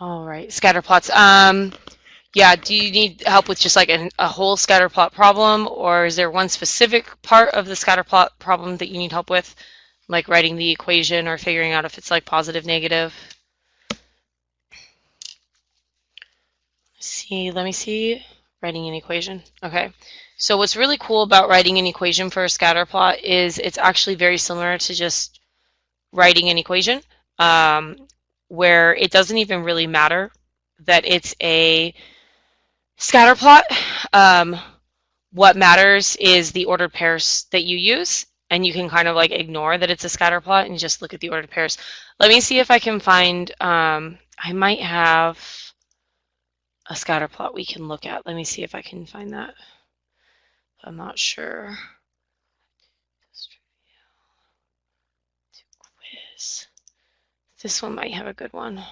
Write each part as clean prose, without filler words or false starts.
All right, scatter plots. Yeah, do you need help with just like a whole scatter plot problem, or is there one specific part of the scatter plot problem that you need help with, like writing the equation or figuring out if it's like positive, negative? Let me see. Writing an equation. Okay. So what's really cool about writing an equation for a scatter plot is it's actually very similar to just writing an equation, where it doesn't even really matter that it's a scatter plot. What matters is the ordered pairs that you use, and you can kind of like ignore that it's a scatter plot and just look at the ordered pairs. Let me see if I can find, I might have a scatter plot we can look at. Let me see if I can find that. I'm not sure. Quiz. This one might have a good one.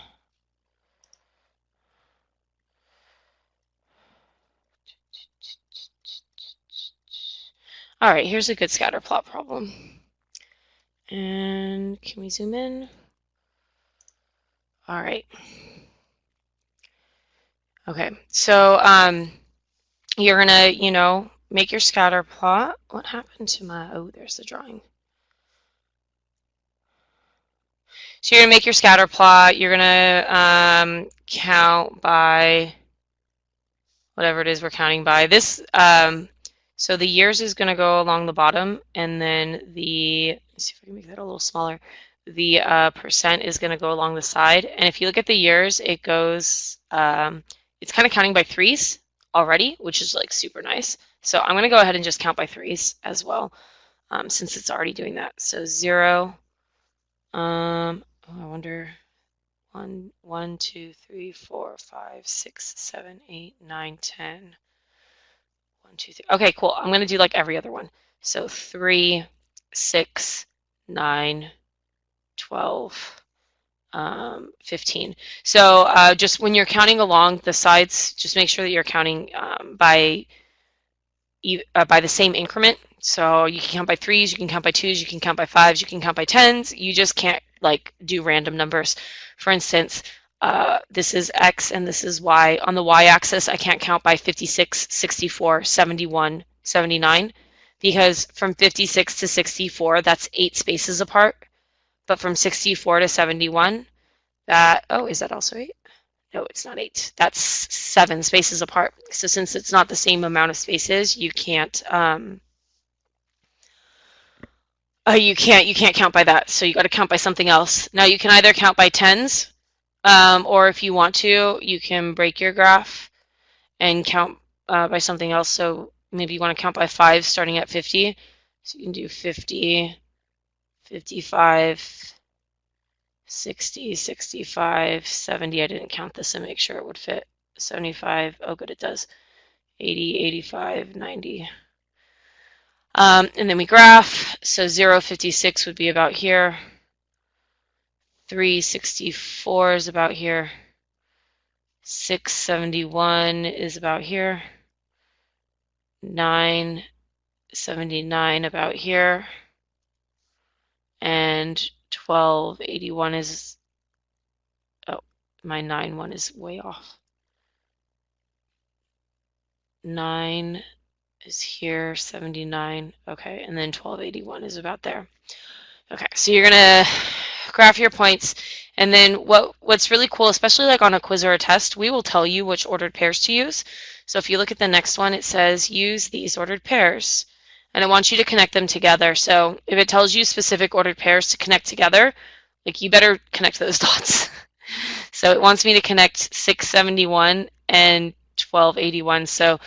All right, here's a good scatter plot problem. And can we zoom in? All right. Okay, so you're gonna, make your scatter plot. What happened to my, oh, there's the drawing. So you're gonna make your scatter plot. You're gonna count by whatever it is we're counting by. This, so the years is gonna go along the bottom, and then let's see if I can make that a little smaller. The percent is gonna go along the side. And if you look at the years, it goes, it's kind of counting by threes already, which is like super nice. So I'm gonna go ahead and just count by threes as well, since it's already doing that. So 0, oh, I wonder, 1, 2, 3, 4, 5, 6, 7, 8, 9, 10. 1, 2, 3. Okay, cool. I'm going to do like every other one. So 3, 6, 9, 12, 15. So just when you're counting along the sides, just make sure that you're counting by the same increment. So you can count by threes, you can count by twos, you can count by fives, you can count by tens. You just can't like do random numbers. For instance, this is X and this is Y. On the Y-axis, I can't count by 56, 64, 71, 79, because from 56 to 64, that's 8 spaces apart. But from 64 to 71, is that also 8? No, it's not 8. That's 7 spaces apart. So since it's not the same amount of spaces, you can't count by that. So you got to count by something else. Now you can either count by tens, or if you want to, you can break your graph and count by something else. So maybe you want to count by 5 starting at 50. So you can do 50, 55, 60, 65, 70. I didn't count this and make sure it would fit. 75. Oh, good, it does. 80, 85, 90. And then we graph. So 056 would be about here. 364 is about here. 671 is about here. 979 about here. And 1281 is, oh, my 91 is way off. 9 is here, 79, okay, and then 1281 is about there. Okay, so you're gonna graph your points, and then what's really cool, especially like on a quiz or a test, we will tell you which ordered pairs to use. So if you look at the next one, it says use these ordered pairs, and I want you to connect them together. So if it tells you specific ordered pairs to connect together, like you better connect those dots. So it wants me to connect 671 and 1281. So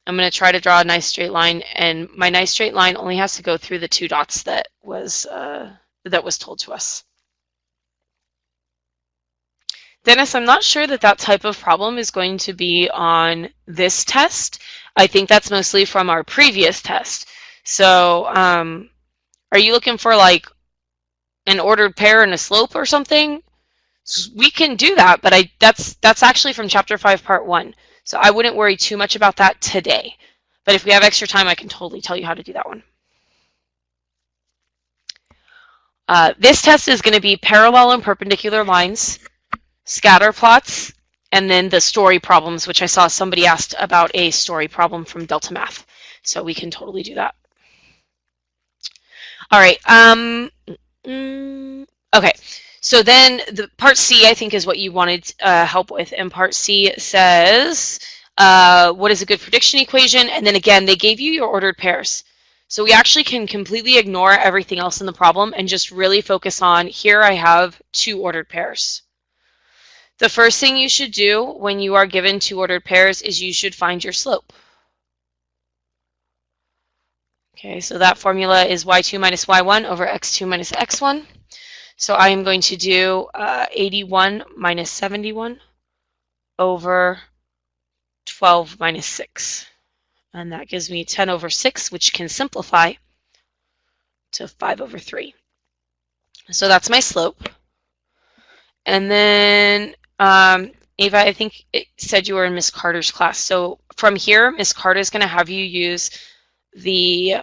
I'm going to try to draw a nice straight line, and my nice straight line only has to go through the 2 dots that was told to us. Dennis, I'm not sure that type of problem is going to be on this test. I think that's mostly from our previous test. So are you looking for like an ordered pair and a slope or something? We can do that, but that's actually from chapter 5, part 1. So I wouldn't worry too much about that today. But if we have extra time, I can totally tell you how to do that one. This test is going to be parallel and perpendicular lines. scatter plots, and then the story problems, which I saw somebody asked about a story problem from Delta Math. So we can totally do that. All right. Okay. So then the part C, I think, is what you wanted help with. And part C says, what is a good prediction equation? And then again, they gave you your ordered pairs. So we actually can completely ignore everything else in the problem and just really focus on, here I have 2 ordered pairs. The first thing you should do when you are given 2 ordered pairs is you should find your slope. Okay, so that formula is y2 minus y1 over x2 minus x1. So I am going to do 81 minus 71 over 12 minus 6. And that gives me 10 over 6, which can simplify to 5 over 3. So that's my slope. And then, Ava, I think it said you were in Miss Carter's class. So from here, Miss Carter is going to have you use the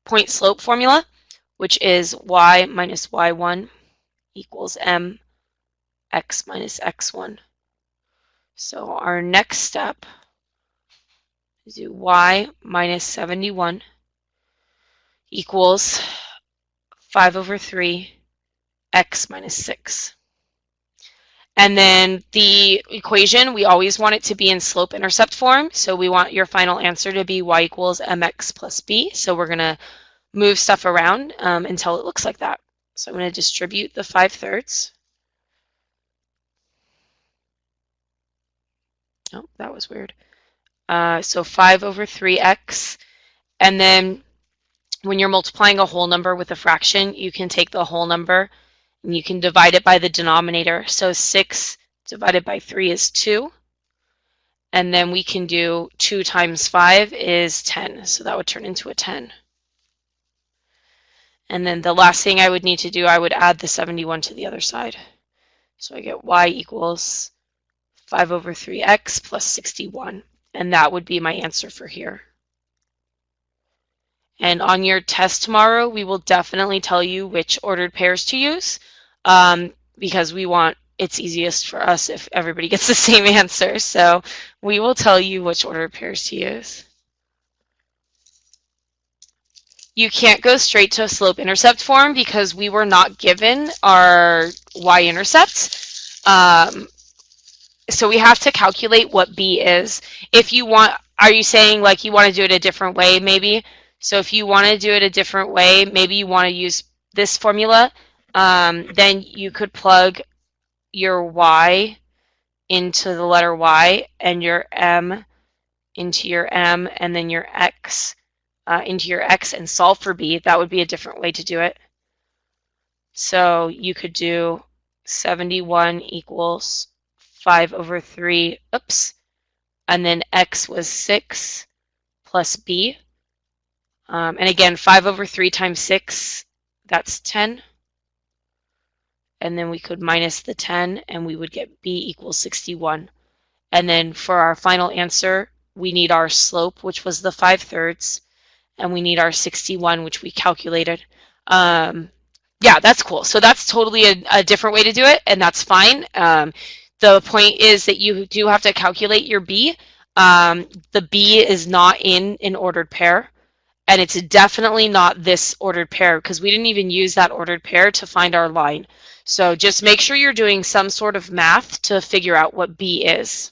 point slope formula, which is y minus y1 equals m x minus x1. So our next step is do y minus 71 equals 5 over 3 x minus 6. And then the equation, we always want it to be in slope-intercept form. So we want your final answer to be y equals mx plus b. So we're going to move stuff around until it looks like that. So I'm going to distribute the 5/3. Oh, that was weird. So 5 over 3x. And then when you're multiplying a whole number with a fraction, you can take the whole number and you can divide it by the denominator. So 6 divided by 3 is 2. And then we can do 2 times 5 is 10. So that would turn into a 10. And then the last thing I would need to do, I would add the 71 to the other side. So I get y equals 5 over 3x plus 61. And that would be my answer for here. And on your test tomorrow, we will definitely tell you which ordered pairs to use because we want it's easiest for us if everybody gets the same answer. So we will tell you which ordered pairs to use. You can't go straight to a slope-intercept form because we were not given our y-intercept. So we have to calculate what b is. If you want, are you saying like you want to do it a different way maybe? So if you want to do it a different way, maybe you want to use this formula, then you could plug your y into the letter y and your m into your m and then your x into your x and solve for b. That would be a different way to do it. So you could do 71 equals 5 over 3, and then x was 6 plus b. And again, 5 over 3 times 6, that's 10. And then we could minus the 10, and we would get b equals 61. And then for our final answer, we need our slope, which was the 5/3, and we need our 61, which we calculated. Yeah, that's cool. So that's totally a different way to do it, and that's fine. The point is that you do have to calculate your b. The b is not in an ordered pair. And it's definitely not this ordered pair because we didn't even use that ordered pair to find our line. So just make sure you're doing some sort of math to figure out what b is.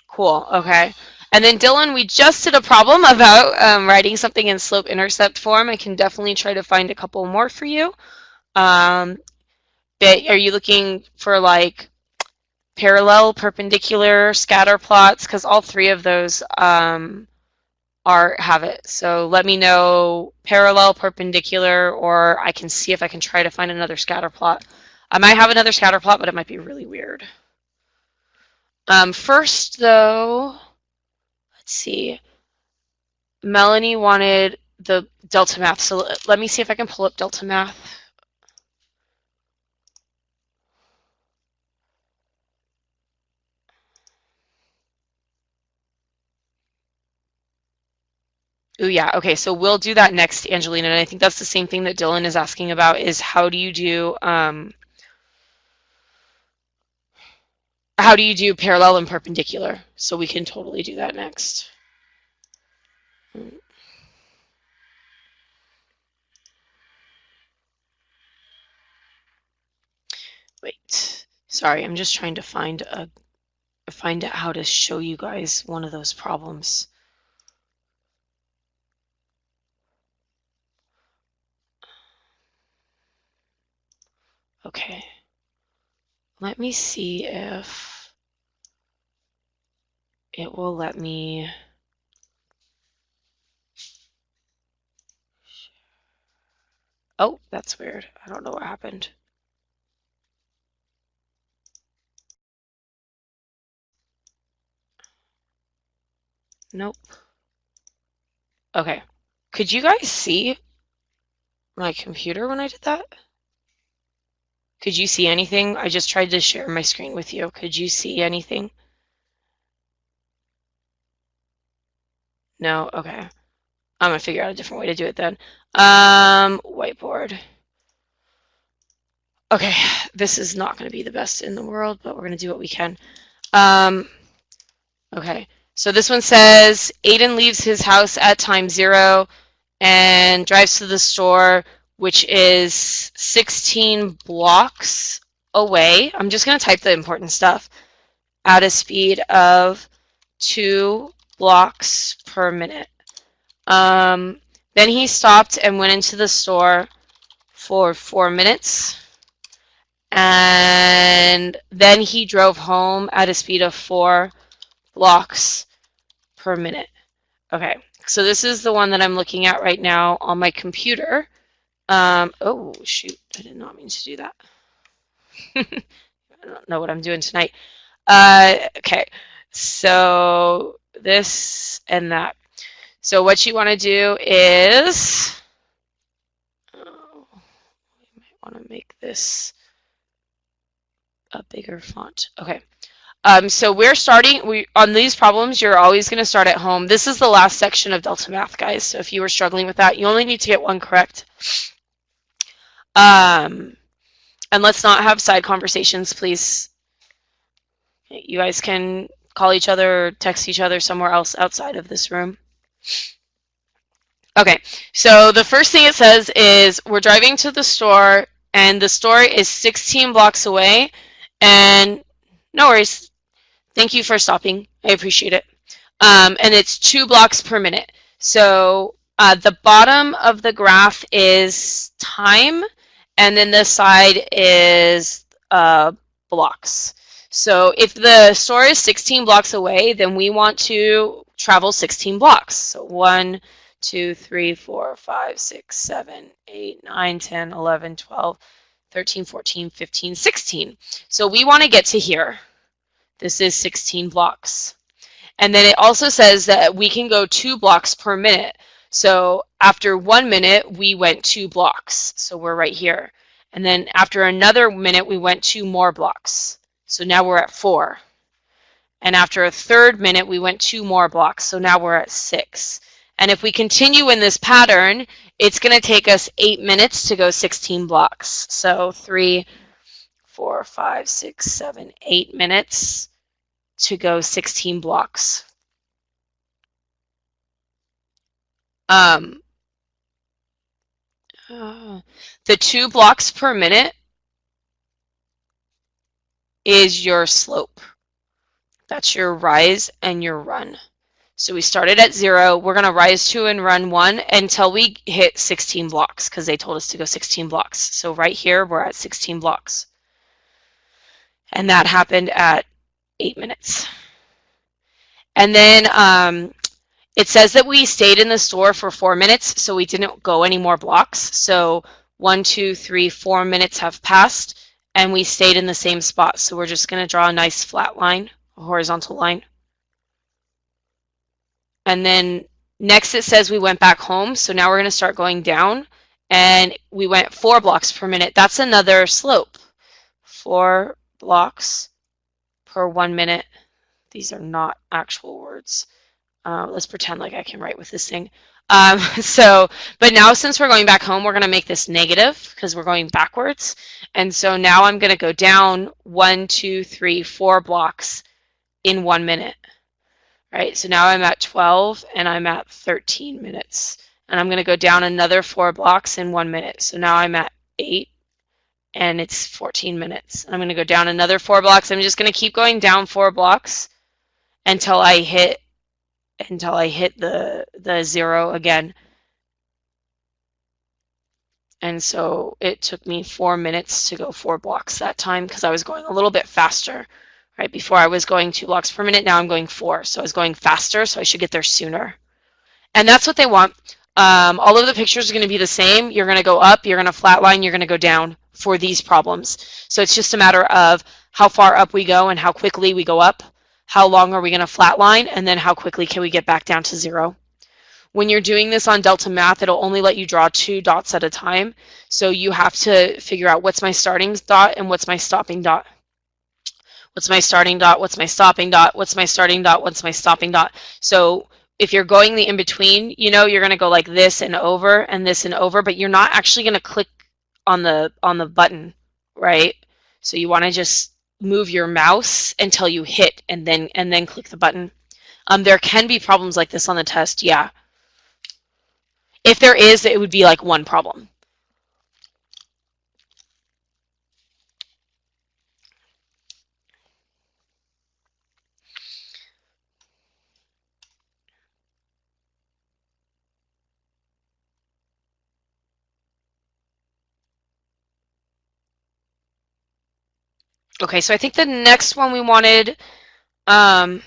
Cool, okay. And then Dylan, we just did a problem about writing something in slope-intercept form. I can definitely try to find a couple more for you. But are you looking for like parallel, perpendicular, scatter plots? Because all 3 of those have it. So let me know parallel, perpendicular, or I can see if I can try to find another scatter plot. I might have another scatter plot, but it might be really weird. First, though, let's see. Melanie wanted the Delta Math, so let me see if I can pull up Delta Math. Ooh, yeah. Okay, so we'll do that next, Angelina. And I think that's the same thing that Dylan is asking about is how do you do parallel and perpendicular? So we can totally do that next. Wait. Sorry, I'm just trying to find out how to show you guys one of those problems. Okay. Let me see if it will let me. Oh, that's weird. I don't know what happened. Nope. Okay. Could you guys see my computer when I did that? Could you see anything? I just tried to share my screen with you. Could you see anything? No? Okay. I'm gonna figure out a different way to do it then. Whiteboard. Okay, this is not gonna be the best in the world, but we're gonna do what we can. Okay, so this one says Aiden leaves his house at time 0 and drives to the store, which is 16 blocks away. I'm just going to type the important stuff. At a speed of 2 blocks per minute. Then he stopped and went into the store for 4 minutes. And then he drove home at a speed of 4 blocks per minute. Okay, so this is the one that I'm looking at right now on my computer. Oh, shoot, I did not mean to do that. I don't know what I'm doing tonight. Okay, so this and that. So what you want to do is, oh, you might want to make this a bigger font. Okay. So we're starting, on these problems, you're always going to start at home. This is the last section of Delta Math, guys. So if you were struggling with that, you only need to get one correct. And let's not have side conversations, please. You guys can call each other or text each other somewhere else outside of this room. Okay, so the first thing it says is we're driving to the store, and the store is 16 blocks away. And no worries. Thank you for stopping. I appreciate it. And it's 2 blocks per minute. So the bottom of the graph is time, and then the side is blocks. So if the store is 16 blocks away, then we want to travel 16 blocks. So 1, 2, 3, 4, 5, 6, 7, 8, 9, 10, 11, 12, 13, 14, 15, 16. So we want to get to here. This is 16 blocks. And then it also says that we can go 2 blocks per minute. So after 1 minute, we went 2 blocks. So we're right here. And then after another minute, we went 2 more blocks. So now we're at 4. And after a third minute, we went 2 more blocks. So now we're at 6. And if we continue in this pattern, it's going to take us 8 minutes to go 16 blocks. So 3, 4, 5, 6, 7, 8 minutes to go 16 blocks. The 2 blocks per minute is your slope. That's your rise and your run. So we started at 0. We're going to rise 2 and run 1 until we hit 16 blocks because they told us to go 16 blocks. So right here, we're at 16 blocks. And that happened at 8 minutes. And then it says that we stayed in the store for 4 minutes, so we didn't go any more blocks. So 1, 2, 3, 4 minutes have passed, and we stayed in the same spot. So we're just going to draw a nice flat line, a horizontal line. And then next it says we went back home, so now we're going to start going down, and we went 4 blocks per minute. That's another slope. 4 blocks per 1 minute. These are not actual words. Let's pretend like I can write with this thing. But now since we're going back home, we're going to make this negative because we're going backwards. And so now I'm going to go down 1, 2, 3, 4 blocks in 1 minute. Right, so now I'm at 12 and I'm at 13 minutes. And I'm going to go down another 4 blocks in 1 minute. So now I'm at 8 and it's 14 minutes. I'm going to go down another 4 blocks. I'm just going to keep going down 4 blocks until I hit the 0 again. And so it took me 4 minutes to go 4 blocks that time because I was going a little bit faster. Right, before I was going 2 blocks per minute, now I'm going 4. So I was going faster, so I should get there sooner. And that's what they want. All of the pictures are going to be the same. You're going to go up, you're going to flatline, you're going to go down for these problems. So it's just a matter of how far up we go and how quickly we go up, how long are we going to flatline, and then how quickly can we get back down to 0. When you're doing this on Delta Math, it'll only let you draw 2 dots at a time. So you have to figure out what's my starting dot and what's my stopping dot. What's my starting dot? What's my stopping dot? What's my starting dot? What's my stopping dot? So if you're going the in-between, you know you're going to go like this and over, but you're not actually going to click on the button, right? So you want to just move your mouse until you hit and then click the button. There can be problems like this on the test, yeah. If there is, it would be like one problem. Okay, so I think the next one we wanted, oh,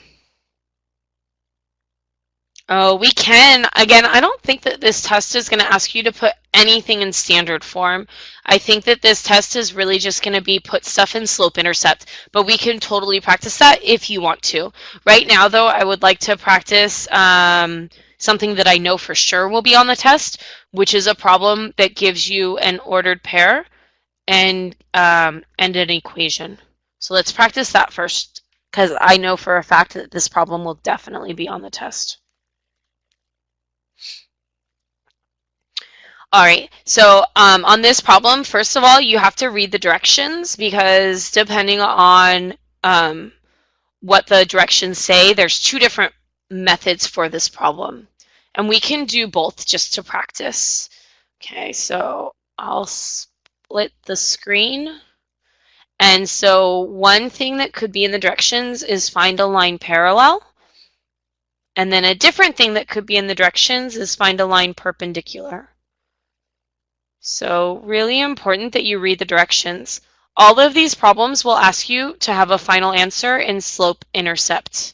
we can. Again, I don't think that this test is going to ask you to put anything in standard form. I think that this test is really just going to be put stuff in slope-intercept, but we can totally practice that if you want to. Right now, though, I would like to practice something that I know for sure will be on the test, which is a problem that gives you an ordered pair and an equation. So let's practice that first, because I know for a fact that this problem will definitely be on the test. All right, so on this problem, first of all, you have to read the directions because depending on what the directions say, there's 2 different methods for this problem. And we can do both just to practice. Okay, so I'll split the screen. And so one thing that could be in the directions is find a line parallel. And then a different thing that could be in the directions is find a line perpendicular. So really important that you read the directions. All of these problems will ask you to have a final answer in slope-intercept.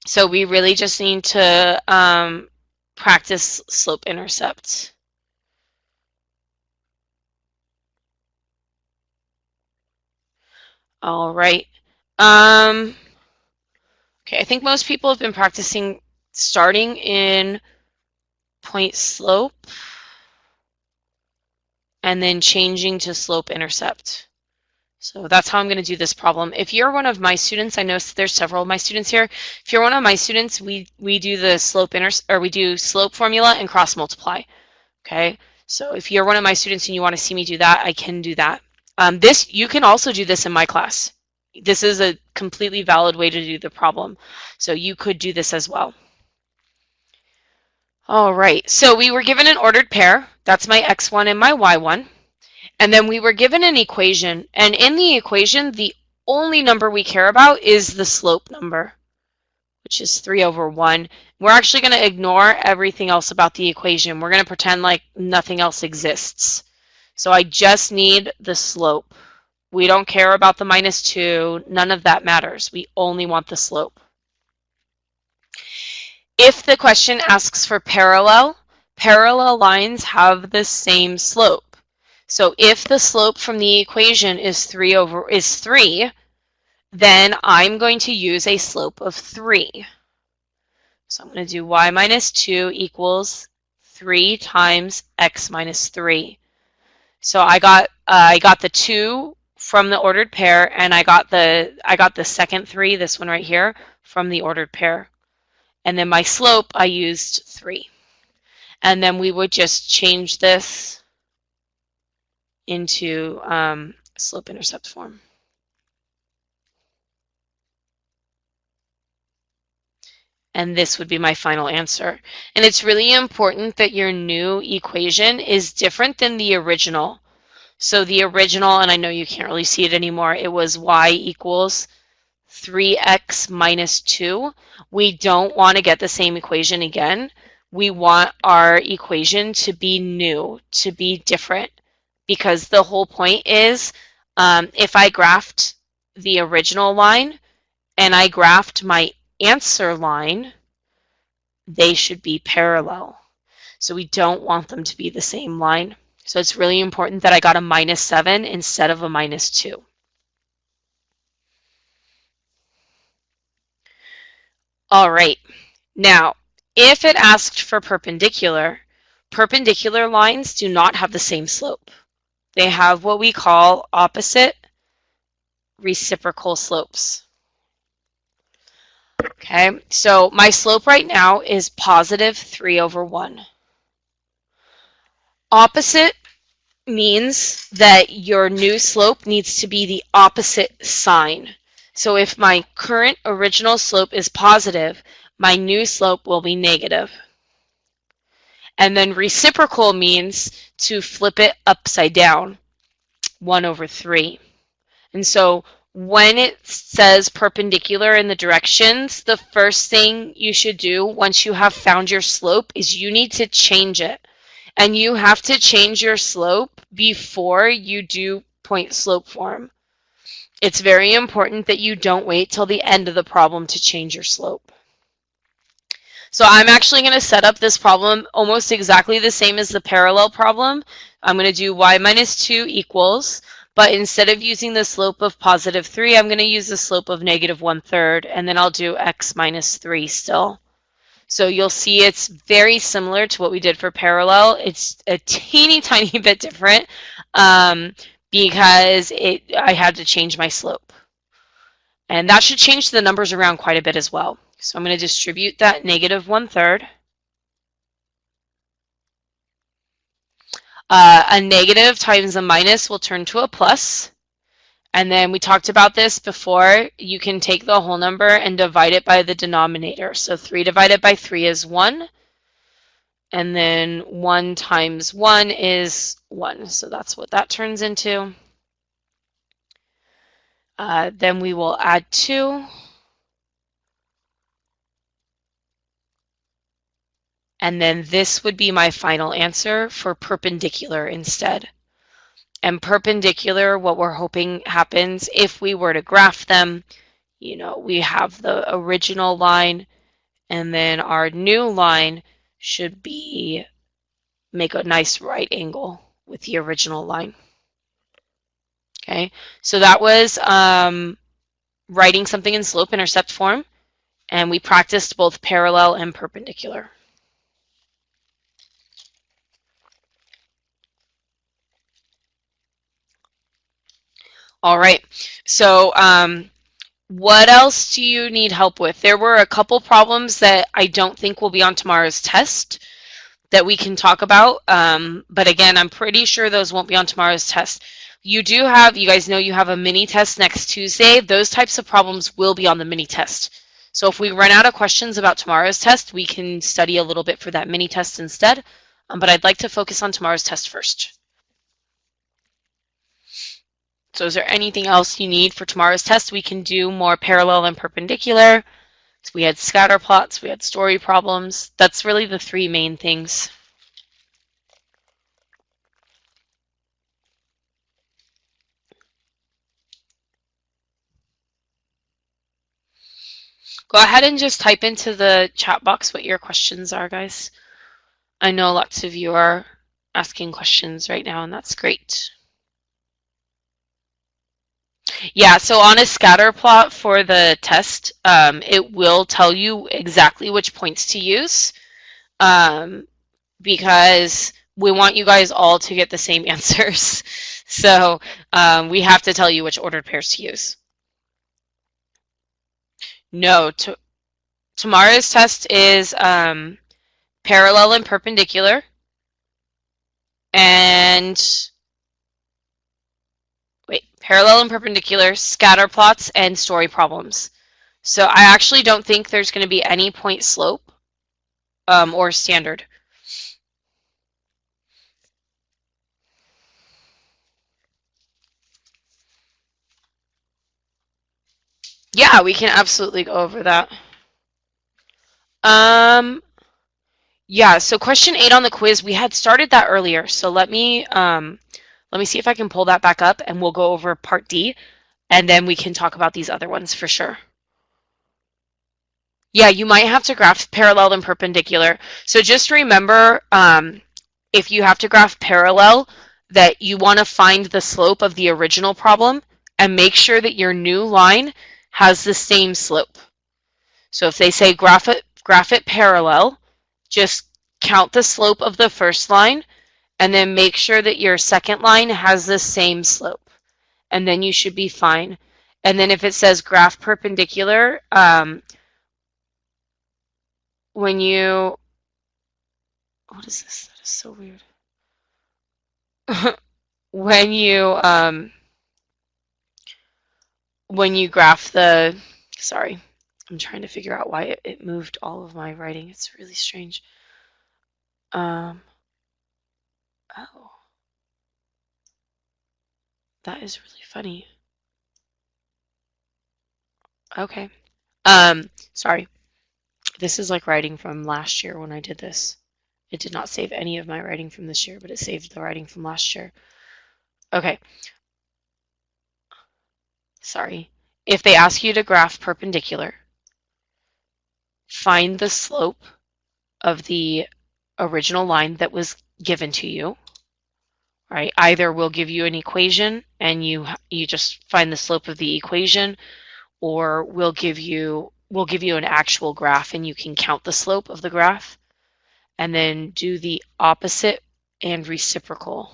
So we really just need to practice slope-intercept. All right. Okay, I think most people have been practicing starting in point slope and then changing to slope-intercept. So that's how I'm going to do this problem. If you're one of my students, I know there's several of my students here. If you're one of my students, we do the we do slope formula and cross multiply. Okay, so if you're one of my students and you want to see me do that, I can do that. You can also do this in my class. This is a completely valid way to do the problem. So you could do this as well. All right, so we were given an ordered pair. That's my x1 and my y1. And then we were given an equation. And in the equation, the only number we care about is the slope number, which is 3/1. We're actually going to ignore everything else about the equation. We're going to pretend like nothing else exists. So I just need the slope. We don't care about the -2. None of that matters. We only want the slope. If the question asks for parallel lines have the same slope. So if the slope from the equation is 3, then I'm going to use a slope of 3. So I'm going to do y minus 2 equals 3 times x minus 3. So I got the 2 from the ordered pair, and I got the second 3, this one right here, from the ordered pair. And then my slope, I used 3. And then we would just change this into slope-intercept form. And this would be my final answer. And it's really important that your new equation is different than the original. So the original, and I know you can't really see it anymore, it was y equals 3x minus 2. We don't want to get the same equation again. We want our equation to be new, to be different, because the whole point is if I graphed the original line and I graphed my answer line, they should be parallel. So we don't want them to be the same line. So it's really important that I got a -7 instead of a -2. All right. Now, if it asked for perpendicular, perpendicular lines do not have the same slope. They have what we call opposite reciprocal slopes. Okay, so my slope right now is +3/1. Opposite means that your new slope needs to be the opposite sign. So if my current original slope is positive, my new slope will be negative. And then reciprocal means to flip it upside down, 1/3. And so when it says perpendicular in the directions, the first thing you should do once you have found your slope is you need to change it. And you have to change your slope before you do point slope form. It's very important that you don't wait till the end of the problem to change your slope. So I'm actually going to set up this problem almost exactly the same as the parallel problem. I'm going to do y minus 2 equals, but instead of using the slope of +3, I'm going to use the slope of -1/3, and then I'll do x minus 3 still. So you'll see it's very similar to what we did for parallel. It's a teeny tiny bit different because I had to change my slope. And that should change the numbers around quite a bit as well. So I'm going to distribute that -1/3. A negative times a minus will turn to a plus. And then we talked about this before. You can take the whole number and divide it by the denominator. So 3 divided by 3 is 1. And then 1 times 1 is 1. So that's what that turns into. Then we will add 2. And then this would be my final answer for perpendicular instead. And perpendicular, what we're hoping happens if we were to graph them, we have the original line, and then our new line should make a nice right angle with the original line. Okay, so that was writing something in slope-intercept form, and we practiced both parallel and perpendicular. All right, so what else do you need help with? There were a couple problems that I don't think will be on tomorrow's test that we can talk about, but again, I'm pretty sure those won't be on tomorrow's test. You guys know you have a mini test next Tuesday. Those types of problems will be on the mini test. So if we run out of questions about tomorrow's test, we can study a little bit for that mini test instead, but I'd like to focus on tomorrow's test first. So is there anything else you need for tomorrow's test? We can do more parallel and perpendicular. So we had scatter plots, we had story problems. That's really the 3 main things. Go ahead and just type into the chat box what your questions are, guys. I know lots of you are asking questions right now, and that's great. Yeah, so on a scatter plot for the test, it will tell you exactly which points to use because we want you guys all to get the same answers. So we have to tell you which ordered pairs to use. No, Tomorrow's test is parallel and perpendicular, and parallel and perpendicular, scatter plots, and story problems. So I actually don't think there's going to be any point slope or standard. Yeah, we can absolutely go over that. Yeah, so question 8 on the quiz, we had started that earlier. So let me see if I can pull that back up, and we'll go over part D, and then we can talk about these other ones for sure. Yeah, you might have to graph parallel and perpendicular. So just remember, if you have to graph parallel, that you want to find the slope of the original problem and make sure that your new line has the same slope. So if they say graph it parallel, just count the slope of the first line and then make sure that your second line has the same slope. And then you should be fine. And then if it says graph perpendicular, when you, what is this? That is so weird. when you graph the, sorry, I'm trying to figure out why it moved all of my writing. It's really strange. Oh, that is really funny. Okay. Sorry. This is like writing from last year when I did this. It did not save any of my writing from this year, but it saved the writing from last year. Okay. Sorry. If they ask you to graph perpendicular, find the slope of the original line that was given to you. Right? Either we'll give you an equation and you just find the slope of the equation, or we'll give you an actual graph and you can count the slope of the graph, and then do the opposite and reciprocal.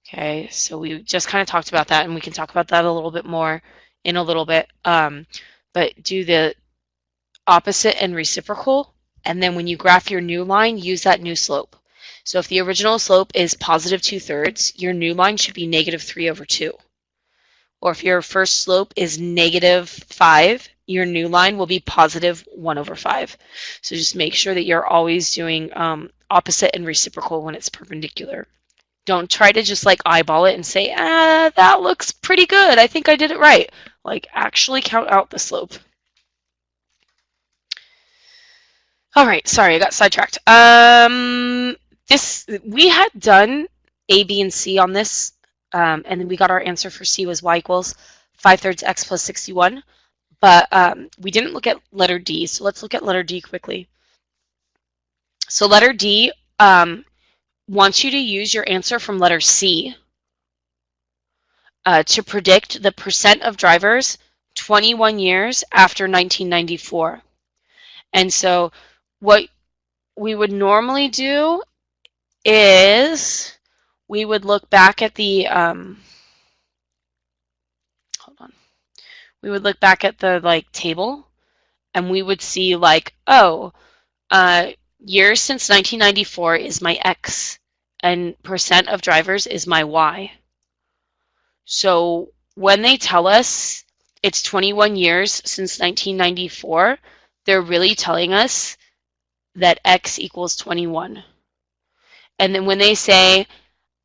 Okay, so we just kind of talked about that, and we can talk about that a little bit more in a little bit. But do the opposite and reciprocal, and then when you graph your new line, use that new slope. So if the original slope is positive 2/3, your new line should be negative 3/2. Or if your first slope is negative 5, your new line will be positive 1/5. So just make sure that you're always doing opposite and reciprocal when it's perpendicular. Don't try to just like eyeball it and say, that looks pretty good. I think I did it right. Like actually count out the slope. All right, sorry, I got sidetracked. We had done A, B, and C on this, and then we got our answer for C was y equals 5/3 x plus 61. But we didn't look at letter D, so let's look at letter D quickly. So letter D wants you to use your answer from letter C to predict the percent of drivers 21 years after 1994. And so what we would normally do is we would look back at the we would look back at the like table, and we would see like, oh, years since 1994 is my X, and percent of drivers is my Y. So when they tell us it's 21 years since 1994, they're really telling us that X equals 21. And then when they say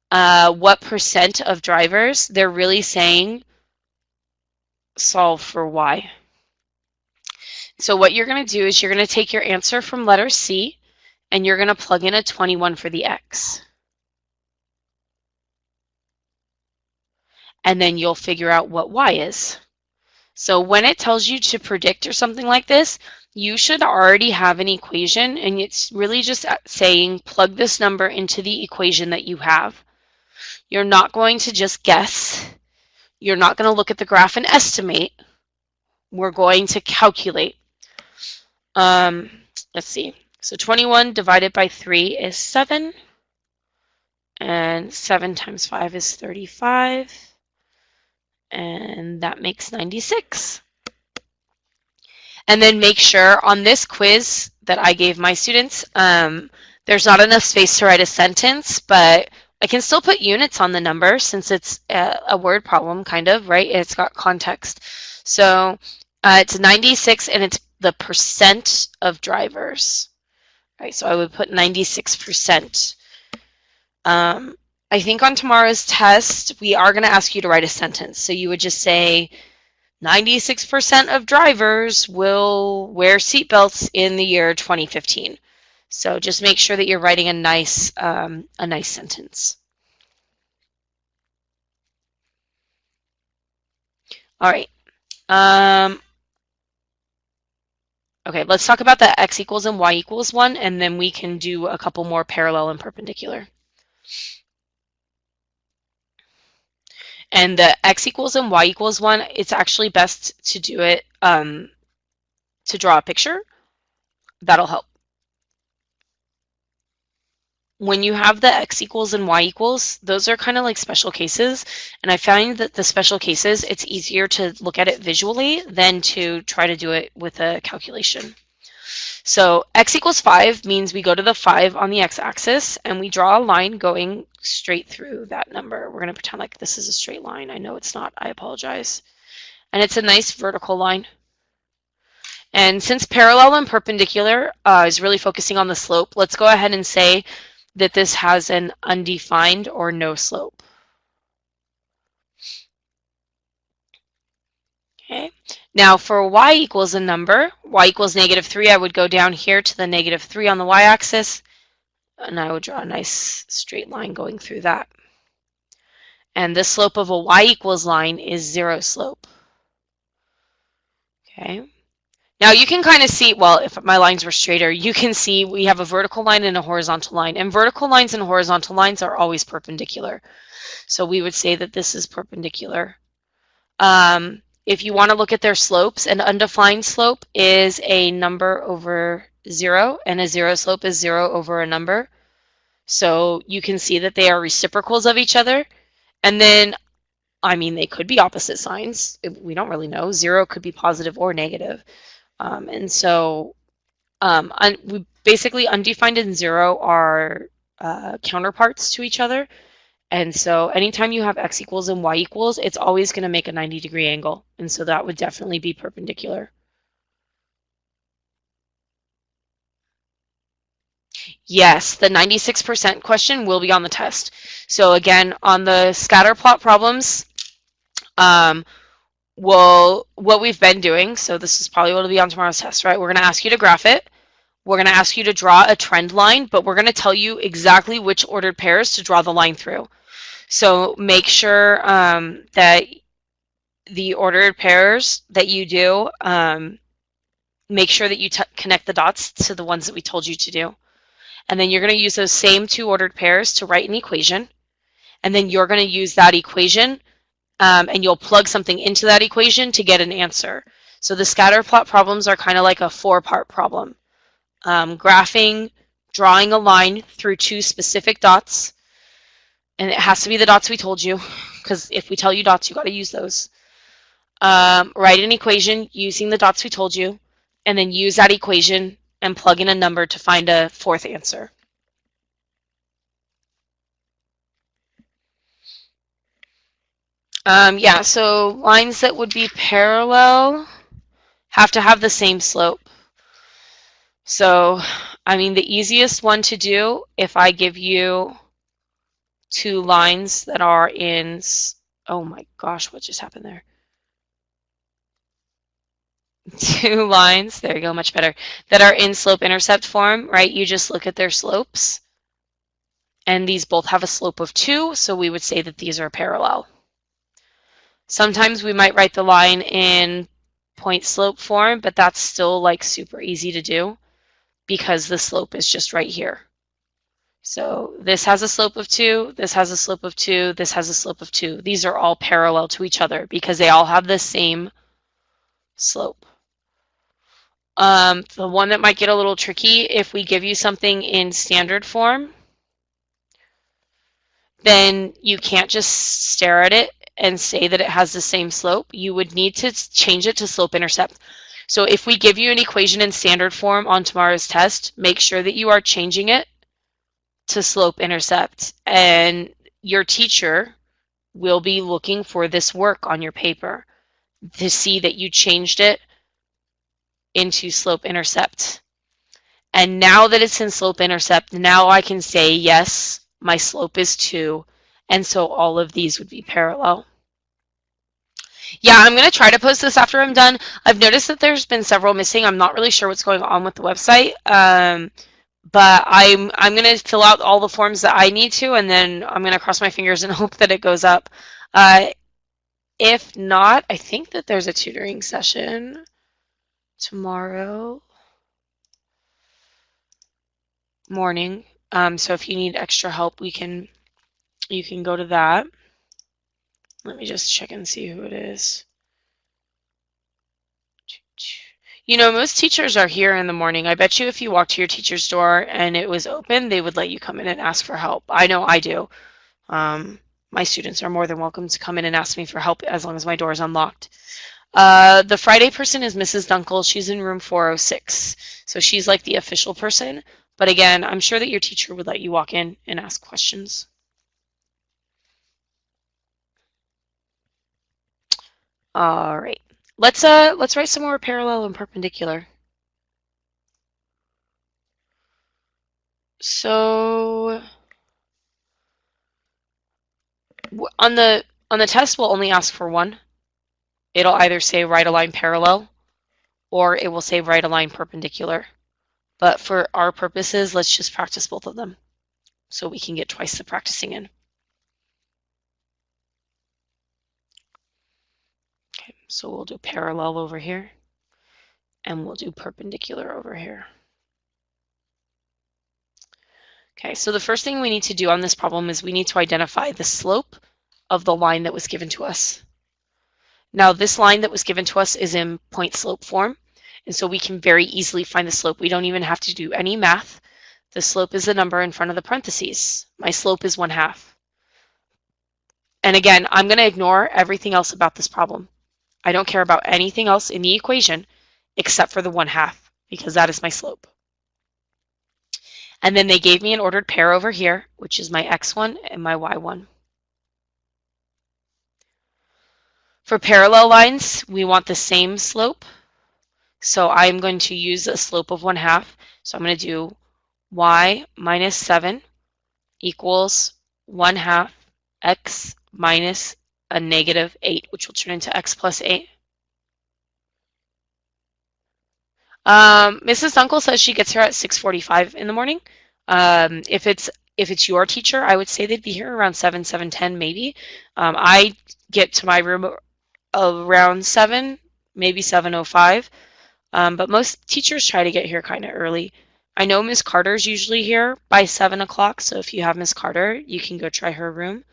what percent of drivers, they're really saying solve for Y. So what you're going to do is you're going to take your answer from letter C and you're going to plug in a 21 for the X. And then you'll figure out what Y is. So when it tells you to predict or something like this, you should already have an equation, and it's really just saying plug this number into the equation that you have. You're not going to just guess. You're not going to look at the graph and estimate. We're going to calculate. Let's see. So 21 divided by 3 is 7. And 7 times 5 is 35. And that makes 96. And then make sure on this quiz that I gave my students, there's not enough space to write a sentence, but I can still put units on the number since it's a word problem, kind of, right? It's got context. So it's 96 and it's the percent of drivers. Right, so I would put 96%. I think on tomorrow's test, we are going to ask you to write a sentence. So you would just say, 96% of drivers will wear seatbelts in the year 2015. So just make sure that you're writing a nice sentence. All right. Okay, let's talk about the x equals and y equals one, and then we can do a couple more parallel and perpendicular. And the x equals and y equals one, it's actually best to do it to draw a picture. That'll help. When you have the x equals and y equals, those are kind of like special cases. And I find that the special cases, it's easier to look at it visually than to try to do it with a calculation. So x equals 5 means we go to the 5 on the x-axis and we draw a line going straight through that number. We're going to pretend like this is a straight line. I know it's not. I apologize. And it's a nice vertical line. And since parallel and perpendicular is really focusing on the slope, let's go ahead and say that this has an undefined or no slope. Okay. Now for y equals a number, y equals -3, I would go down here to the -3 on the y-axis, and I would draw a nice straight line going through that. And the slope of a y equals line is 0 slope. Okay. Now you can kind of see, well, if my lines were straighter, you can see we have a vertical line and a horizontal line. And vertical lines and horizontal lines are always perpendicular. So we would say that this is perpendicular. If you want to look at their slopes, an undefined slope is a number over 0, and a 0 slope is 0 over a number. So you can see that they are reciprocals of each other. And then, I mean, they could be opposite signs. We don't really know. 0 could be positive or negative. And so basically undefined and 0 are counterparts to each other. And so anytime you have x equals and y equals, it's always going to make a 90-degree angle. And so that would definitely be perpendicular. Yes, the 96% question will be on the test. So again, on the scatter plot problems, what we've been doing, so this is probably what will be on tomorrow's test, right? We're going to ask you to graph it. We're going to ask you to draw a trend line, but we're going to tell you exactly which ordered pairs to draw the line through. So make sure that the ordered pairs that you do, make sure that you connect the dots to the ones that we told you to do. And then you're going to use those same 2 ordered pairs to write an equation. And then you're going to use that equation and you'll plug something into that equation to get an answer. So the scatter plot problems are kind of like a 4-part problem. Graphing, drawing a line through 2 specific dots, and it has to be the dots we told you, because if we tell you dots, you got to use those. Write an equation using the dots we told you, and then use that equation and plug in a number to find a 4th answer. Yeah, so lines that would be parallel have to have the same slope. So, I mean, the easiest one to do, if I give you 2 lines that are in, oh my gosh, what just happened there? 2 lines, there you go, much better, that are in slope-intercept form, right? You just look at their slopes, and these both have a slope of 2, so we would say that these are parallel. Sometimes we might write the line in point slope form, but that's still like super easy to do because the slope is just right here. So this has a slope of 2, this has a slope of 2, this has a slope of 2. These are all parallel to each other because they all have the same slope. The one that might get a little tricky, if we give you something in standard form, then you can't just stare at it and say that it has the same slope. You would need to change it to slope-intercept. So if we give you an equation in standard form on tomorrow's test, make sure that you are changing it to slope-intercept. And your teacher will be looking for this work on your paper to see that you changed it into slope-intercept. And now that it's in slope-intercept, now I can say, yes, my slope is 2, and so all of these would be parallel. Yeah, I'm going to try to post this after I'm done. I've noticed that there's been several missing. I'm not really sure what's going on with the website, but I'm going to fill out all the forms that I need to, and then I'm going to cross my fingers and hope that it goes up. If not, I think that there's a tutoring session tomorrow morning. So if you need extra help, you can go to that. Let me just check and see who it is. You know, most teachers are here in the morning. I bet you if you walked to your teacher's door and it was open, they would let you come in and ask for help. I know I do. My students are more than welcome to come in and ask me for help as long as my door is unlocked. The Friday person is Mrs. Dunkel. She's in room 406. So she's like the official person. But again, I'm sure that your teacher would let you walk in and ask questions. All right. Let's write some more parallel and perpendicular. So on the test, we'll only ask for one. It'll either say write a line parallel or it will say write a line perpendicular. But for our purposes, let's just practice both of them so we can get twice the practicing in. Okay, so we'll do parallel over here and we'll do perpendicular over here. Okay, so the first thing we need to do on this problem is we need to identify the slope of the line that was given to us. Now this line that was given to us is in point slope form, and so we can very easily find the slope. We don't even have to do any math. The slope is the number in front of the parentheses. My slope is 1/2. And again, I'm going to ignore everything else about this problem. I don't care about anything else in the equation except for the 1/2 because that is my slope. And then they gave me an ordered pair over here, which is my x1 and my y1. For parallel lines, we want the same slope. So I'm going to use a slope of 1/2. So I'm going to do y minus 7 equals 1/2 x minus a negative 8, which will turn into x plus 8. Mrs. Dunkel says she gets here at 6:45 in the morning. If it's your teacher, I would say they'd be here around 7:10 maybe. I get to my room around 7, maybe 7:05. But most teachers try to get here kind of early. I know Miss Carter's usually here by 7 o'clock, so if you have Miss Carter, you can go try her room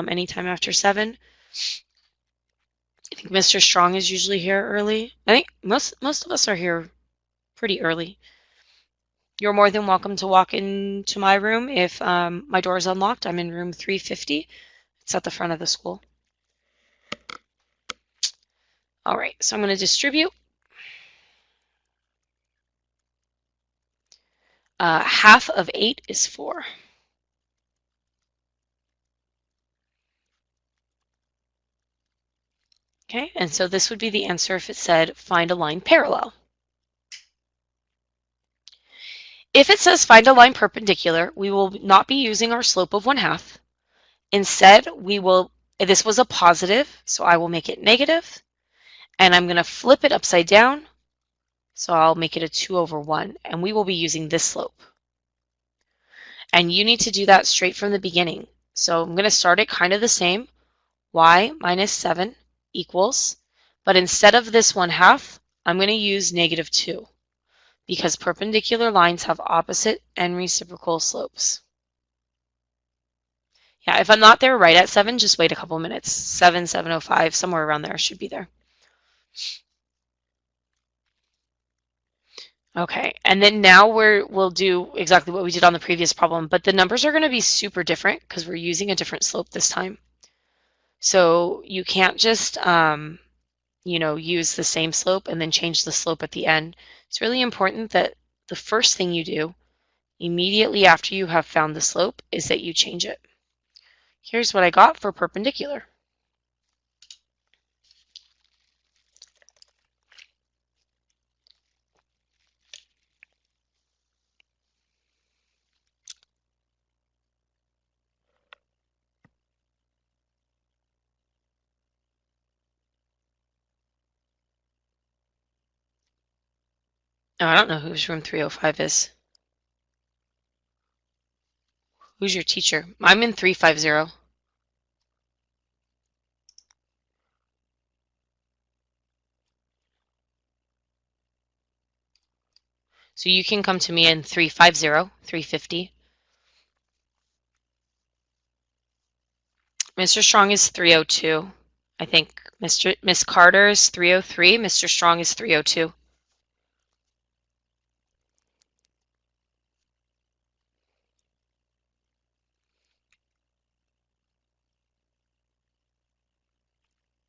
anytime after 7. I think Mr. Strong is usually here early. I think most of us are here pretty early. You're more than welcome to walk into my room if my door is unlocked. I'm in room 350. It's at the front of the school. All right, so I'm going to distribute. Half of 8 is 4. Okay, and so this would be the answer if it said find a line parallel. If it says find a line perpendicular, we will not be using our slope of 1/2. Instead, this was a positive, so I will make it negative, and I'm going to flip it upside down, so I'll make it a 2/1, and we will be using this slope. And you need to do that straight from the beginning. So I'm going to start it kind of the same. Y minus 7 equals, but instead of this 1/2, I'm going to use -2 because perpendicular lines have opposite and reciprocal slopes. Yeah, if I'm not there right at 7, just wait a couple minutes. 7:05, somewhere around there, should be there. Okay, and then now we'll do exactly what we did on the previous problem, but the numbers are going to be super different because we're using a different slope this time. So you can't just use the same slope and then change the slope at the end. It's really important that the first thing you do immediately after you have found the slope is that you change it. Here's what I got for perpendicular. Oh, I don't know whose room 305 is. Who's your teacher? I'm in 350. So you can come to me in 350, 350. Mr. Strong is 302. I think Miss Carter is 303. Mr. Strong is 302.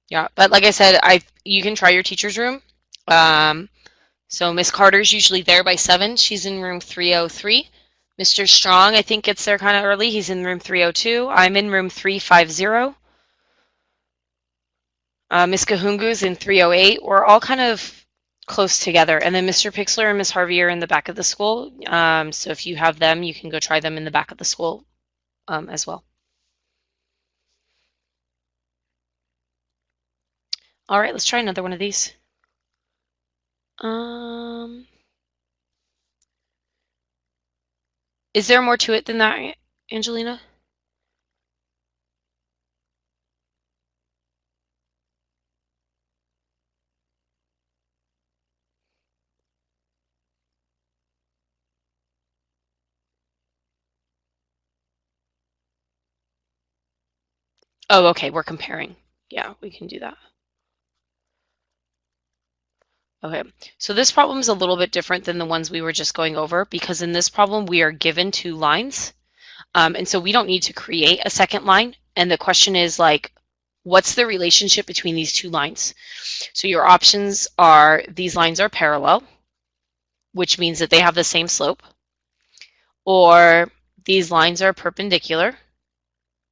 Yeah, but like I said, you can try your teacher's room. So Miss Carter's usually there by 7. She's in room 303. Mr. Strong, I think, gets there kind of early. He's in room 302. I'm in room 350. Miss Kahungu's in 308. We're all kind of close together. And then Mr. Pixler and Miss Harvey are in the back of the school. So if you have them, you can go try them in the back of the school as well. All right, let's try another one of these. Is there more to it than that, Angelina? Oh, okay, we're comparing. Yeah, we can do that. Okay, so this problem is a little bit different than the ones we were just going over because in this problem we are given 2 lines. And so we don't need to create a second line. And the question is like, what's the relationship between these 2 lines? So your options are these lines are parallel, which means that they have the same slope, or these lines are perpendicular,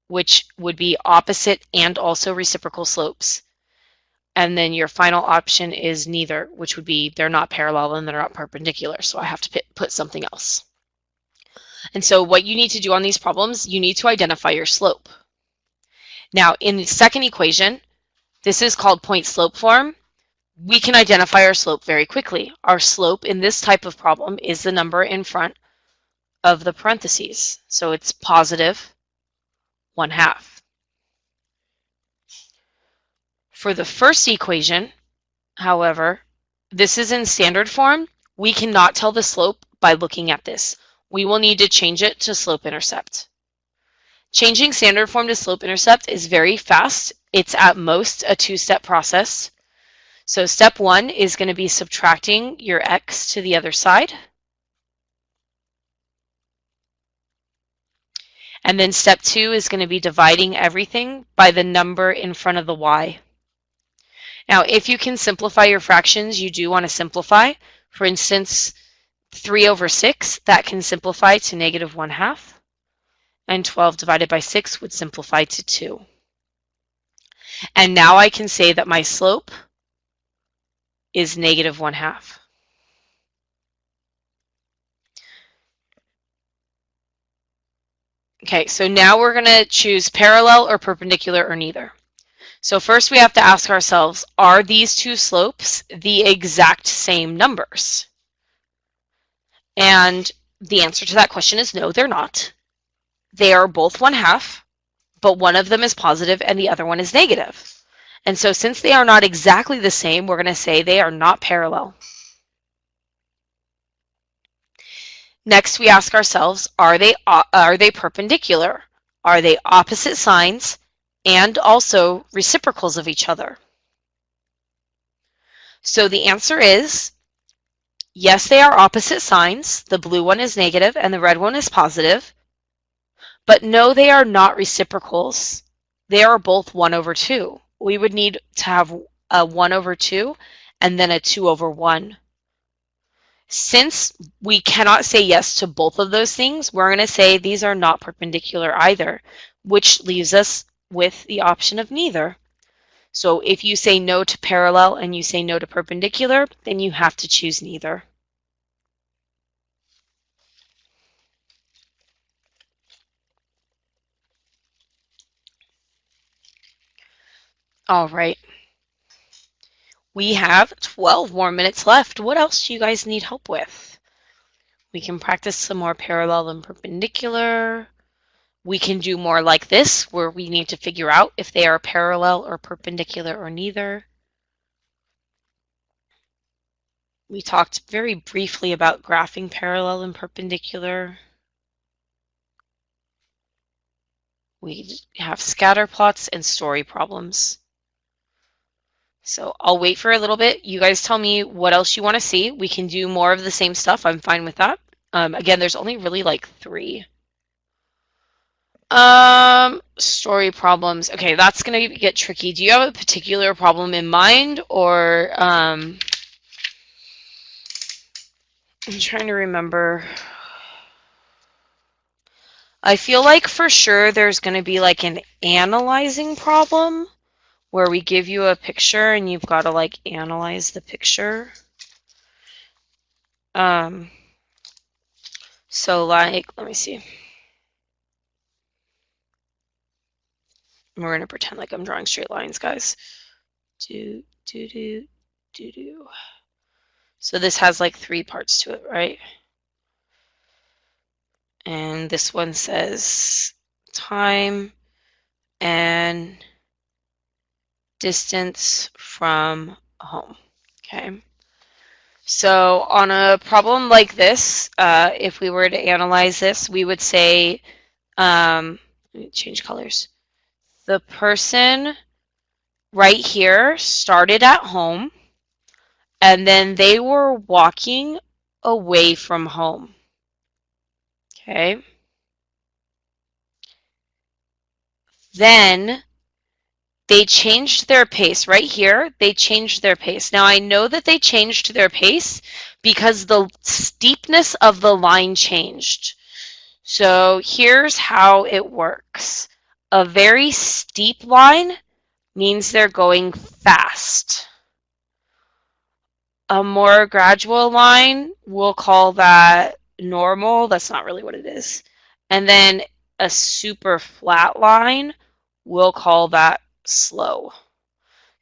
which would be opposite and also reciprocal slopes. And then your final option is neither, which would be they're not parallel and they're not perpendicular. So I have to put something else. And so what you need to do on these problems, you need to identify your slope. Now, in the second equation, this is called point slope form. We can identify our slope very quickly. Our slope in this type of problem is the number in front of the parentheses. So it's positive 1/2. For the first equation, however, this is in standard form. We cannot tell the slope by looking at this. We will need to change it to slope-intercept. Changing standard form to slope-intercept is very fast. It's at most a 2-step process. So step 1 is going to be subtracting your x to the other side. And then step 2 is going to be dividing everything by the number in front of the y. Now, if you can simplify your fractions, you do want to simplify. For instance, 3/6, that can simplify to -1/2. And 12 divided by 6 would simplify to 2. And now I can say that my slope is -1/2. Okay, so now we're going to choose parallel or perpendicular or neither. So first we have to ask ourselves, are these 2 slopes the exact same numbers? And the answer to that question is no, they're not. They are both 1/2, but one of them is positive and the other one is negative. And so since they are not exactly the same, we're going to say they are not parallel. Next, we ask ourselves, are they perpendicular? Are they opposite signs and also reciprocals of each other? So the answer is, yes, they are opposite signs. The blue one is negative and the red one is positive. But no, they are not reciprocals. They are both 1/2. We would need to have a 1 over 2 and then a 2 over 1. Since we cannot say yes to both of those things, we're going to say these are not perpendicular either, which leaves us with the option of neither. So if you say no to parallel and you say no to perpendicular, then you have to choose neither. All right. We have 12 more minutes left. What else do you guys need help with? We can practice some more parallel and perpendicular. We can do more like this, where we need to figure out if they are parallel or perpendicular or neither. We talked very briefly about graphing parallel and perpendicular. We have scatter plots and story problems. So I'll wait for a little bit. You guys tell me what else you want to see. We can do more of the same stuff. I'm fine with that. Again, there's only really like 3. Story problems. Okay, that's gonna get tricky. Do you have a particular problem in mind, or I'm trying to remember. I feel like for sure there's gonna be like an analyzing problem where we give you a picture and you've got to like analyze the picture. So like, let me see. We're going to pretend like I'm drawing straight lines, guys. So this has like 3 parts to it, right? And this one says time and distance from home. Okay. So on a problem like this, if we were to analyze this, we would say, let me change colors. The person right here started at home, and then they were walking away from home. Okay. Then they changed their pace. Right here, they changed their pace. Now I know that they changed their pace because the steepness of the line changed. So here's how it works. A very steep line means they're going fast. A more gradual line, we'll call that normal. That's not really what it is. And then a super flat line, we'll call that slow.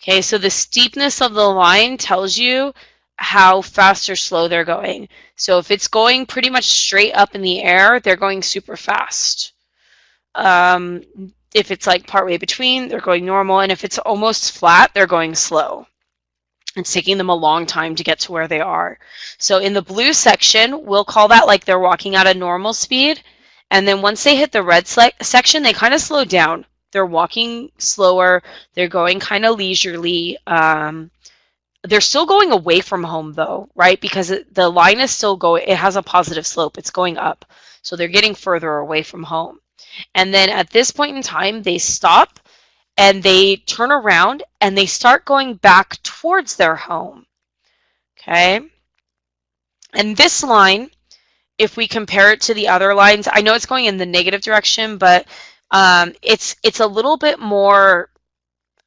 Okay, so the steepness of the line tells you how fast or slow they're going. So if it's going pretty much straight up in the air, they're going super fast. If it's like partway between, they're going normal. And if it's almost flat, they're going slow. It's taking them a long time to get to where they are. So in the blue section, we'll call that like they're walking at a normal speed. And then once they hit the red section, they kind of slow down. They're walking slower. They're going kind of leisurely. They're still going away from home though, right? Because the line is still going, it has a positive slope. It's going up. So they're getting further away from home. And then at this point in time, they stop and they turn around and they start going back towards their home. Okay? And this line, if we compare it to the other lines, I know it's going in the negative direction, but it's a little bit more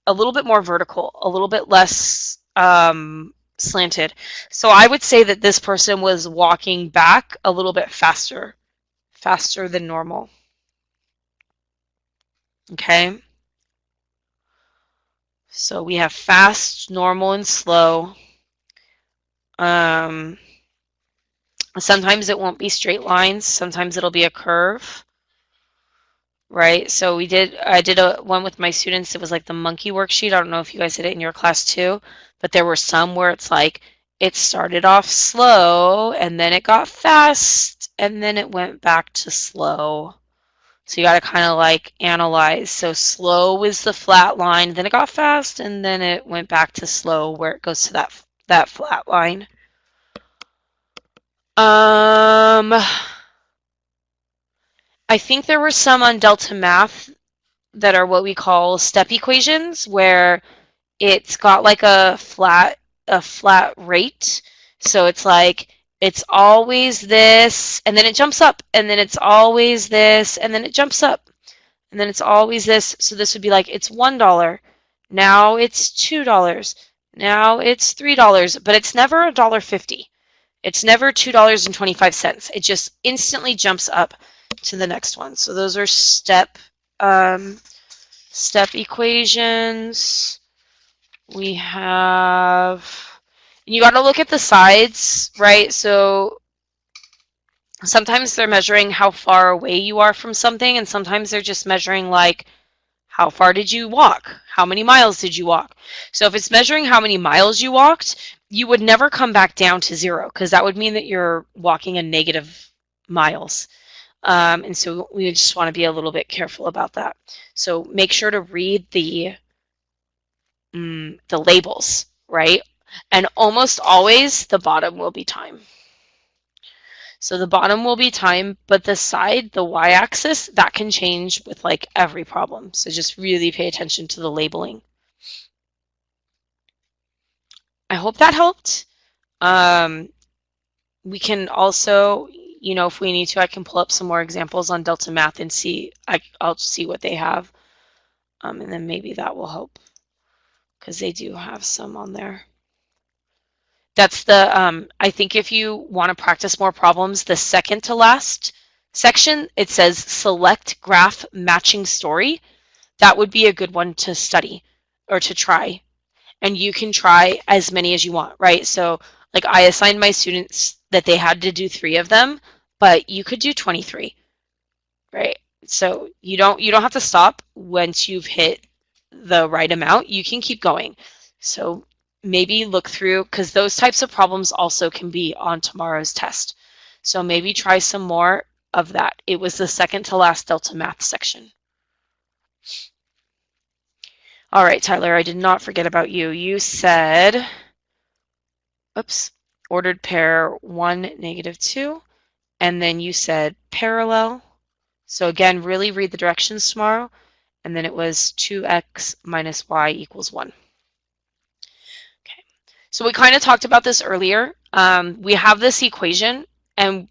vertical, a little bit less slanted. So I would say that this person was walking back a little bit faster than normal. Okay? So we have fast, normal, and slow. Sometimes it won't be straight lines. Sometimes it'll be a curve. Right? So I did one with my students. It was like the monkey worksheet. I don't know if you guys did it in your class too, but there were some where it's like it started off slow and then it got fast and then it went back to slow. So you got to kind of like analyze. So slow is the flat line, then it got fast, and then it went back to slow where it goes to that flat line. I think there were some on Delta Math that are what we call step equations, where it's got like a flat rate. So it's like it's always this, and then it jumps up, and then it's always this, and then it jumps up, and then it's always this. So this would be like it's $1. Now it's $2. Now it's $3, but it's never $1.50. It's never $2.25. It just instantly jumps up to the next one. So those are step equations. We have, and you got to look at the sides, right? So sometimes they're measuring how far away you are from something, and sometimes they're just measuring like how far did you walk? How many miles did you walk? So if it's measuring how many miles you walked, you would never come back down to 0 because that would mean that you're walking a negative miles. And so we just want to be a little bit careful about that. So make sure to read the labels, right? And almost always the bottom will be time. So the bottom will be time, but the side, the y-axis, that can change with like every problem. So just really pay attention to the labeling. I hope that helped. We can also, you know, if we need to, I can pull up some more examples on Delta Math and see, I'll see what they have. And then maybe that will help because they do have some on there. That's the, I think if you want to practice more problems, the second to last section, it says select graph matching story. That would be a good one to study or to try. And you can try as many as you want, right? So like I assigned my students that they had to do 3 of them, but you could do 23, right? So you don't have to stop once you've hit the right amount. You can keep going. So maybe look through, because those types of problems also can be on tomorrow's test. So maybe try some more of that. It was the second to last Delta Math section. All right, Tyler, I did not forget about you. You said, oops, ordered pair 1, -2, and then you said parallel. So again, really read the directions tomorrow. And then it was 2x minus y equals 1. Okay, so we kind of talked about this earlier. We have this equation, and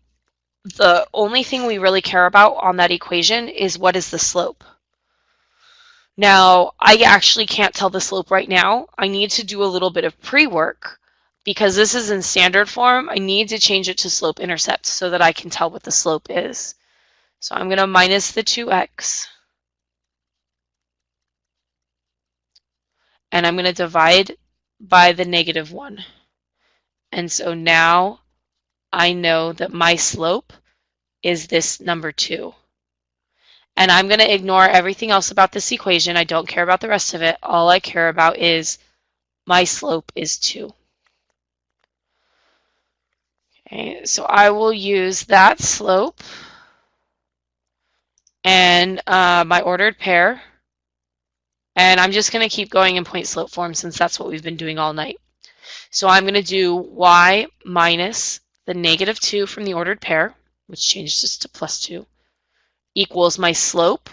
the only thing we really care about on that equation is what is the slope. Now, I actually can't tell the slope right now. I need to do a little bit of pre-work because this is in standard form. I need to change it to slope intercept so that I can tell what the slope is. So I'm going to minus the 2x. And I'm going to divide by the -1. And so now I know that my slope is this number 2. And I'm going to ignore everything else about this equation. I don't care about the rest of it. All I care about is my slope is 2. Okay, so I will use that slope and my ordered pair. And I'm just going to keep going in point slope form since that's what we've been doing all night. So I'm going to do y minus the -2 from the ordered pair, which changes this to +2, equals my slope,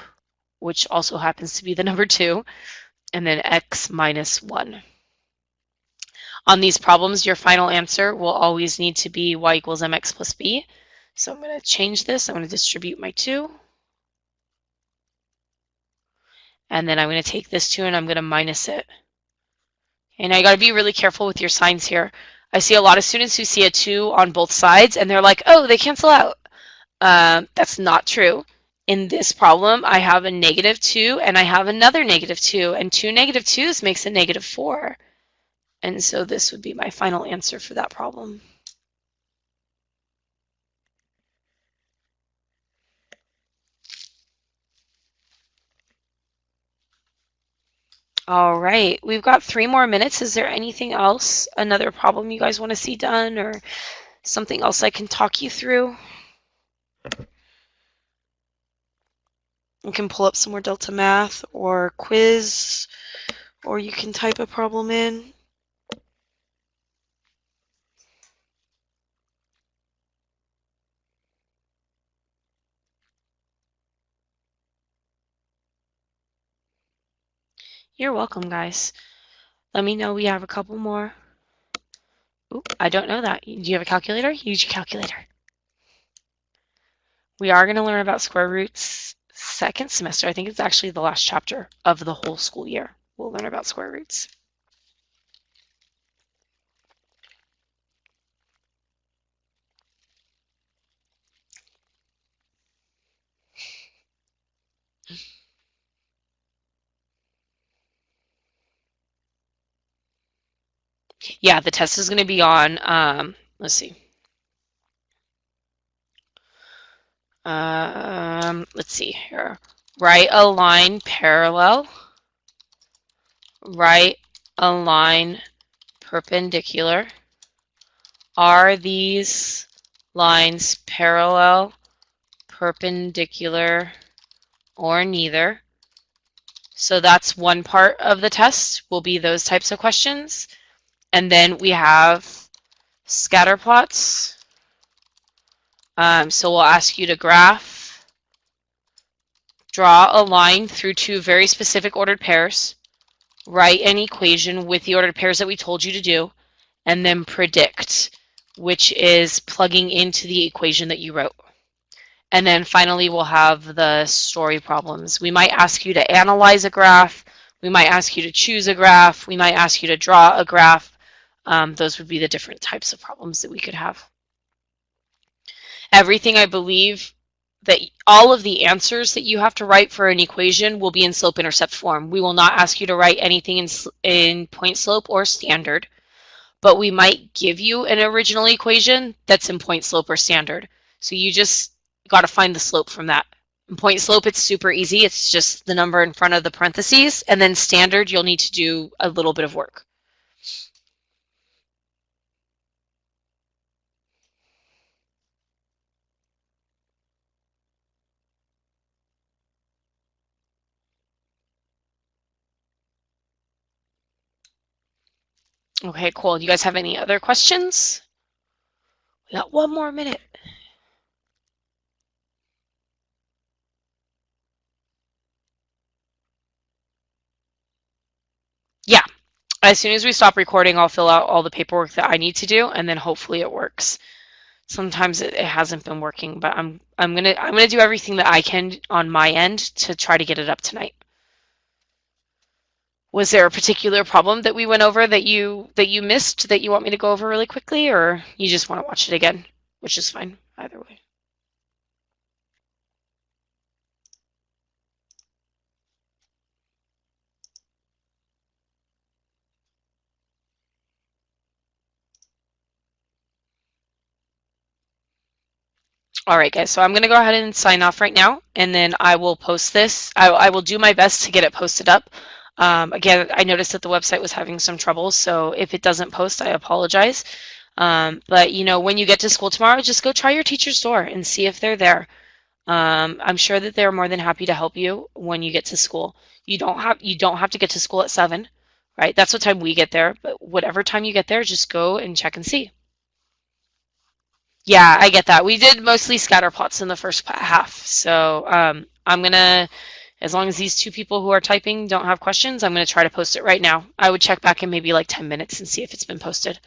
which also happens to be the number 2, and then x minus 1. On these problems, your final answer will always need to be y equals mx plus b. So I'm going to change this. I'm going to distribute my 2. And then I'm going to take this 2 and I'm going to minus it. And I got to be really careful with your signs here. I see a lot of students who see a 2 on both sides and they're like, oh, they cancel out. That's not true. In this problem, I have a -2 and I have another -2, and 2 -2's makes a -4. And so this would be my final answer for that problem. All right, we've got 3 more minutes. Is there anything else, another problem you guys want to see done or something else I can talk you through? You can pull up some more Delta Math or quiz, or you can type a problem in. You're welcome, guys. Let me know we have a couple more. Ooh, I don't know that. Do you have a calculator? Use your calculator. We are going to learn about square roots second semester. I think it's actually the last chapter of the whole school year. We'll learn about square roots. Yeah, the test is going to be on, let's see. Let's see here. Write a line parallel. Write a line perpendicular. Are these lines parallel, perpendicular, or neither? So that's one part of the test, will be those types of questions. And then we have scatter plots. So we'll ask you to graph, draw a line through two very specific ordered pairs, write an equation with the ordered pairs that we told you to do, and then predict, which is plugging into the equation that you wrote. And then finally, we'll have the story problems. We might ask you to analyze a graph. We might ask you to choose a graph. We might ask you to draw a graph. Those would be the different types of problems that we could have. Everything, I believe, that all of the answers that you have to write for an equation will be in slope-intercept form. We will not ask you to write anything in point slope or standard, but we might give you an original equation that's in point slope or standard. So you just got to find the slope from that. In point slope, it's super easy. It's just the number in front of the parentheses, and then standard, you'll need to do a little bit of work. Okay, cool. Do you guys have any other questions? We got one more minute. Yeah. As soon as we stop recording, I'll fill out all the paperwork that I need to do, and then hopefully it works. Sometimes it hasn't been working, but I'm gonna do everything that I can on my end to try to get it up tonight. Was there a particular problem that we went over that you missed that you want me to go over really quickly, or you just want to watch it again, which is fine either way. All right, guys, so I'm going to go ahead and sign off right now, and then I will post this. I will do my best to get it posted up. Again, I noticed that the website was having some trouble, so if it doesn't post, I apologize. But, you know, when you get to school tomorrow, just go try your teacher's door and see if they're there. I'm sure that they're more than happy to help you when you get to school. You don't have to get to school at 7, right? That's what time we get there, but whatever time you get there, just go and check and see. Yeah, I get that. We did mostly scatter plots in the first half. So I'm going to, as long as these two people who are typing don't have questions, I'm going to try to post it right now. I would check back in maybe like 10 minutes and see if it's been posted.